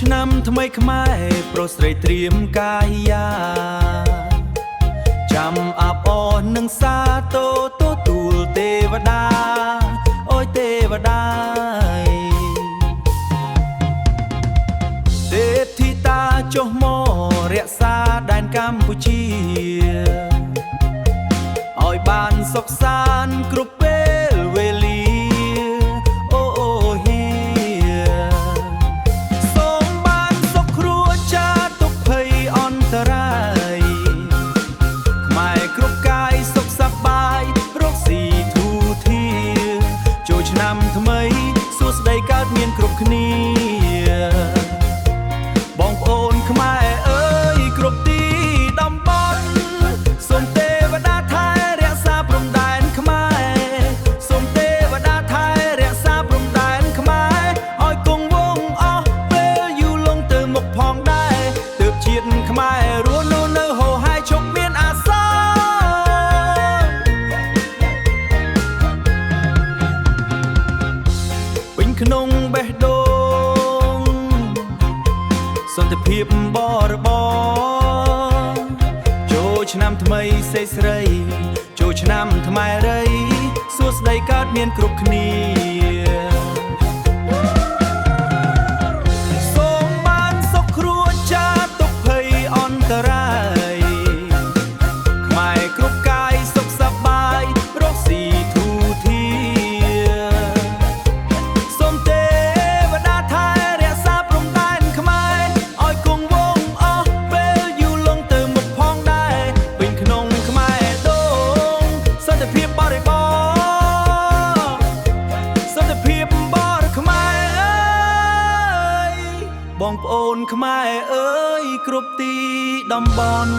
ឆ្នាំថ្មីខ្មែរប្រុសស្រីត្រៀមកាយាចាំអាប់អរនឹងសាទរទទួលទេវតាអូយទេវតាទេពធីតាចុះមករក្សាដែនកម្ពុជាឲ្យបានសុខសាន្តគ្រប់ពេលវេលាអូហៀសូមបានសុខគ្រួចាទុក្ខភ័យអន្តរាយខ្មែរគ្រប់កាយសុខសប្បាយរកស៊ីធូរធារចូលឆ្នាំថ្មីសួស្តីកើតមានគ្រប់គ្នាបងប្អូនខ្មែរអើយគ្រប់ទីតំបន់សូមទេវតាថែរក្សាព្រំដែនខ្មែរសូមទេវតាថែរក្សាព្រំដែនខ្មែរឲ្យគង់វង្សអស់ពេលយូរលង់ទៅមុខផងដែរទើបជាតិខ្មែររស់នៅហូរហែឈប់មានអាសន្នពេញក្នុងបេះដូងសន្តិភាពបរិបរណ៍ចូលឆ្នាំថ្មីសេចស្រីចូលឆ្នាំថ្មីរីសួស្តីកើតមានគ្រប់គ្នាសូមបានសុខគ្រួចាទុក្ខភ័យអន្តរាយខ្មែរគ្រប់កាយសុខសប្បាយរកស៊ីធូរធារសូមទេវតាថែរក្សាព្រំដែនខ្មែរឲ្យគង់វង្សអស់ពេលយូរលង់ទៅមុខផងដែរពេញក្នុងខ្មែរដូងសន្តិភាពបរិបរណ៍សន្តិភាពបរិខ្មែរអើយបងប្អូនខ្មែរអើយគ្រប់ទីតំបន់